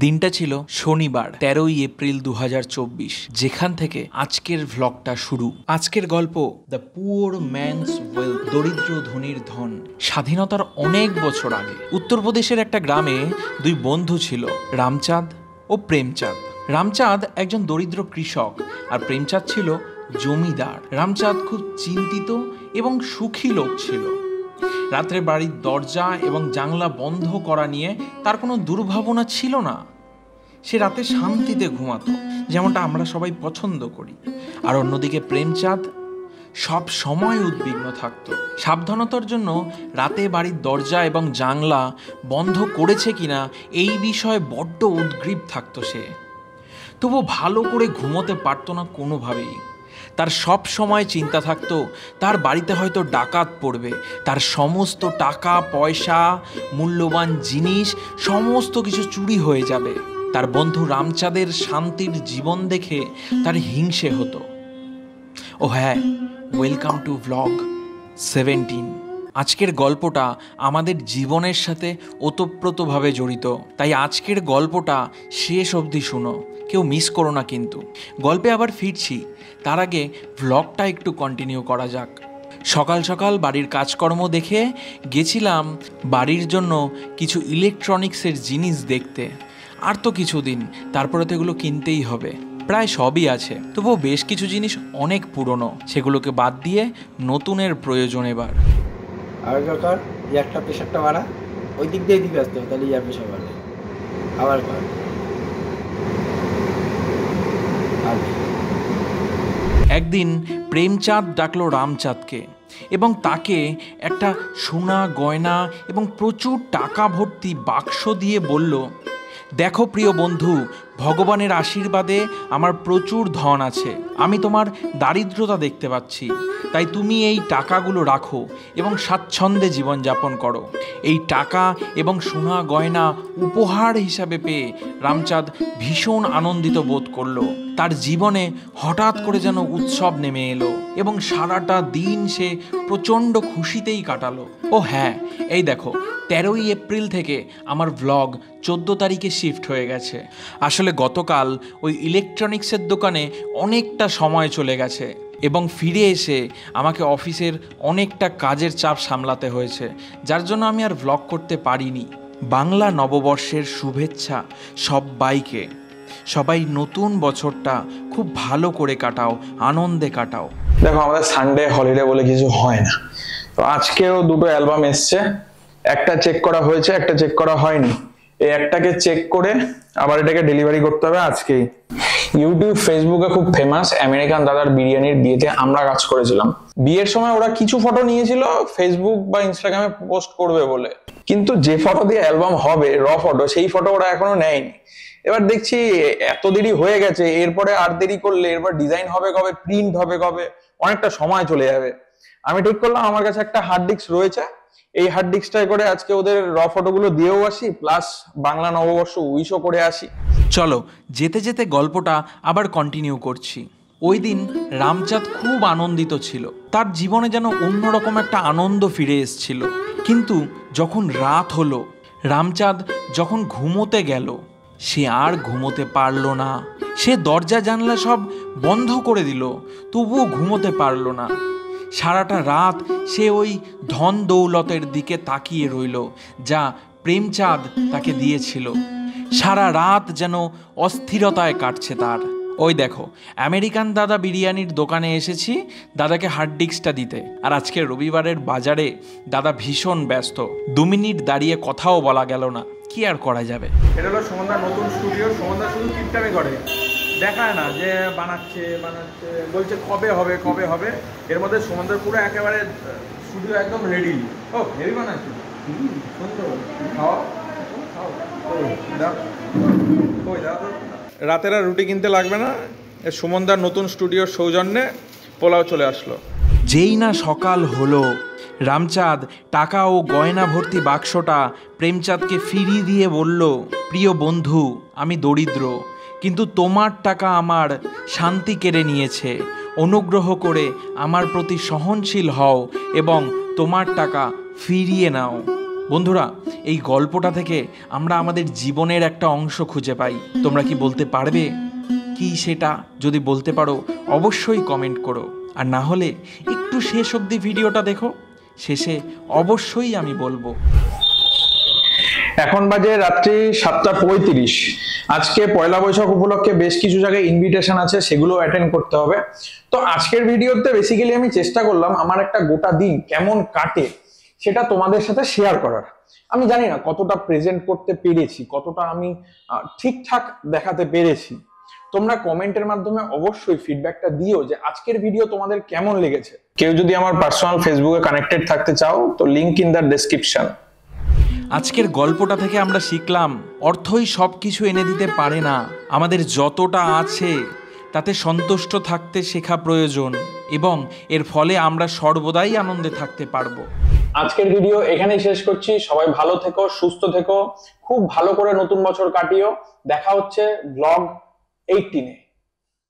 দিনটা ছিল শনিবার 13ই এপ্রিল 2024, যেখান থেকে আজকের ভ্লগটা শুরু। আজকের গল্প দ্য পুয়ার ম্যানস ওয়েলথ, দরিদ্র ধনীর ধন। স্বাধীনতার অনেক বছর আগে উত্তরপ্রদেশের একটা গ্রামে দুই বন্ধু ছিল, রামচাঁদ ও প্রেমচাঁদ। রামচাঁদ একজন দরিদ্র কৃষক আর প্রেমচাঁদ ছিল জমিদার। রামচাঁদ খুব চিন্তিত এবং সুখী লোক ছিল। রাত্রে বাড়ির দরজা এবং জানলা বন্ধ করা নিয়ে তার কোনো দুর্ভাবনা ছিল না। সে রাতে শান্তিতে ঘুমাতো, যেমনটা আমরা সবাই পছন্দ করি। আর অন্যদিকে প্রেমচাঁদ সব সময় উদ্বিগ্ন থাকতো। সাবধানতার জন্য রাতে বাড়ির দরজা এবং জানলা বন্ধ করেছে কিনা এই বিষয়ে বড্ড উদ্গ্রীব থাকতো সে। তবু ভালো করে ঘুমোতে পারতো না কোনোভাবেই। তার সব সময় চিন্তা থাকতো তার বাড়িতে হয়তো ডাকাত পড়বে, তার সমস্ত টাকা পয়সা মূল্যবান জিনিস সমস্ত কিছু চুরি হয়ে যাবে। তার বন্ধু রামচাঁদের শান্তির জীবন দেখে তার হিংসে হতো। ও হ্যাঁ, ওয়েলকাম টু ভ্লগ 17। আজকের গল্পটা আমাদের জীবনের সাথে ওতপ্রোতভাবে জড়িত, তাই আজকের গল্পটা শেষ অবধি শুনো, কেউ মিস করো না কিন্তু। গল্পে আবার ফিরছি, তার আগে ভ্লগটা একটু কন্টিনিউ করা যাক। সকাল সকাল বাড়ির কাজকর্ম দেখে গেছিলাম বাড়ির জন্য কিছু ইলেকট্রনিক্সের জিনিস দেখতে। আর তো কিছুদিন, তারপরে তো এগুলো কিনতেই হবে। প্রায় সবই আছে, তবুও বেশ কিছু জিনিস অনেক পুরনো, সেগুলোকে বাদ দিয়ে নতুনের প্রয়োজন এবার। আর দরকার যে একটা প্রেশারটা বাড়া, ওই দিক দিয়ে দিকে আসতে হবে, তাহলে ইয়ার প্রেশার বাড়বে। আবার কর। একদিন প্রেমচাঁদ ডাকলো রামচাঁদকে এবং তাকে একটা সোনা গয়না এবং প্রচুর টাকা ভর্তি বাক্স দিয়ে বলল, দেখো প্রিয় বন্ধু, ভগবানের আশীর্বাদে আমার প্রচুর ধন আছে। আমি তোমার দারিদ্রতা দেখতে পাচ্ছি, তাই তুমি এই টাকাগুলো রাখো এবং স্বাচ্ছন্দ্যে জীবনযাপন করো। এই টাকা এবং সোনা গয়না উপহার হিসাবে পেয়ে রামচাঁদ ভীষণ আনন্দিত বোধ করলো। তার জীবনে হঠাৎ করে যেন উৎসব নেমে এলো এবং সারাটা দিন সে প্রচণ্ড খুশিতেই কাটালো। ও হ্যাঁ, এই দেখো, 13ই এপ্রিল থেকে আমার ভ্লগ 14 তারিখে শিফট হয়ে গেছে। আসলে গতকাল ওই ইলেকট্রনিক্সের দোকানে অনেকটা সময় চলে গেছে এবং ফিরে এসে আমাকে অফিসের অনেকটা কাজের চাপ সামলাতে হয়েছে, যার জন্য আমি আর ভ্লগ করতে পারিনি। বাংলা নববর্ষের শুভেচ্ছা সবাইকে। সবাই নতুন বছরটা খুব ভালো করে কাটাও, আনন্দে কাটাও। দেখো, আমাদের সানডে হলিডে বলে কিছু হয় না। তো আজকেও দুটো অ্যালবাম এসছে, একটা চেক করা হয়েছে, একটা চেক করা হয়নি। এই একটাকে চেক করে আবার এটাকে ডেলিভারি করতে হবে আজকেই। ইউটিউব ফেসবুকে খুব ফেমাস আমেরিকান দাদার বিরিয়ানির বিয়েতে আমরা কাজ করেছিলাম। বিয়ের সময় ওরা কিছু ফটো নিয়েছিল ফেসবুক বা ইনস্টাগ্রামে পোস্ট করবে বলে, কিন্তু যে ফটো দিয়ে অ্যালবাম হবে, র ফটো, সেই ফটো ওরা এখনো নেয়নি। এবার দেখছি এত দেরি হয়ে গেছে, এরপরে আর দেরি করলে এরপর ডিজাইন হবে কবে, প্রিন্ট হবে কবে, অনেকটা সময় চলে যাবে। আমি ঠিক করলাম আমার কাছে একটা হার্ড ডিস্ক রয়েছে, এই হার্ড ডিস্কটায় করে আজকে ওদের র ফটোগুলো দিয়েও আসি, প্লাস বাংলা নববর্ষ উইশও করে আসি। চলো যেতে যেতে গল্পটা আবার কন্টিনিউ করছি। ওই দিন রামচাঁদ খুব আনন্দিত ছিল, তার জীবনে যেন অন্যরকম একটা আনন্দ ফিরে এসেছিল। কিন্তু যখন রাত হলো, রামচাঁদ যখন ঘুমোতে গেল, সে আর ঘুমোতে পারল না। সে দরজা জানলা সব বন্ধ করে দিল, তবুও ঘুমোতে পারল না। সারাটা রাত সে ওই ধন দৌলতের দিকে তাকিয়ে রইল যা প্রেমচাঁদ তাকে দিয়েছিল। সারা রাত যেন অস্থিরতায় কাটছে তার। ওই দেখো, আমেরিকান দাদা বিরিয়ানির দোকানে এসেছি দাদাকে হার্ড ডিস্কটা দিতে। আর আজকে রবিবারের বাজারে দাদা ভীষণ ব্যস্ত, 2 মিনিট দাঁড়িয়ে কথাও বলা গেল না। কি আর করা যাবে। এটা হলো সুমনদার নতুন স্টুডিও। সুমনদা শুধু টিপটাপে করে, দেখায় না যে বানাচ্ছে, বলছে কবে হবে কবে হবে। এর মধ্যে সুমনদার পুরো একেবারে স্টুডিও একদম রেডি। ও হেভি বানাচ্ছে, সুন্দর। খাও খাও, রাতের আর রুটি কিনতে লাগবে না। সুমনদার নতুন স্টুডিওর সৌজন্যে পোলাও চলে আসলো। যেই না সকাল হলো, রামচাঁদ টাকা ও গয়না ভর্তি বাক্সটা প্রেমচাঁদকে ফিরিয়ে দিয়ে বলল, প্রিয় বন্ধু, আমি দরিদ্র, কিন্তু তোমার টাকা আমার শান্তি কেড়ে নিয়েছে। অনুগ্রহ করে আমার প্রতি সহনশীল হও এবং তোমার টাকা ফিরিয়ে নাও। বন্ধুরা, এই গল্পটা থেকে আমরা আমাদের জীবনের একটা অংশ খুঁজে পাই। তোমরা কি বলতে পারবে কি সেটা? যদি বলতে পারো অবশ্যই কমেন্ট করো, আর না হলে একটু শেষ অবধি ভিডিওটা দেখো, শেষে অবশ্যই আমি বলবো। এখন বাজে রাত্রি 7:35। আজকে পয়লা বৈশাখ উপলক্ষে বেশ কিছু জায়গায় ইনভিটেশন আছে, সেগুলো অ্যাটেন্ড করতে হবে। তো আজকের ভিডিওতে বেসিক্যালি আমি চেষ্টা করলাম আমার একটা গোটা দিন কেমন কাটে সেটা তোমাদের সাথে শেয়ার করার। আমি জানি না কতটা প্রেজেন্ট করতে পেরেছি, কতটা আমি ঠিকঠাক দেখাতে পেরেছি। তোমরা কমেন্টের মাধ্যমে অবশ্যই ফিডব্যাকটা দিও যে আজকের ভিডিও তোমাদের কেমন লেগেছে। কেউ যদি আমার পার্সোনাল ফেসবুকে কানেক্টেড থাকতে চাও তো লিংক ইন দ্য ডেসক্রিপশন। আজকের গল্পটা থেকে আমরা শিখলাম অর্থই সব কিছু এনে দিতে পারে না, আমাদের যতটা আছে তাতে সন্তুষ্ট থাকতে শেখা প্রয়োজন, এবং এর ফলে আমরা সর্বদাই আনন্দে থাকতে পারবো। আজকের ভিডিও এখানেই শেষ করছি। সবাই ভালো থেকো, সুস্থ থেকো, খুব ভালো করে নতুন বছর কাটিও। দেখা হচ্ছে ব্লগ 18-এ।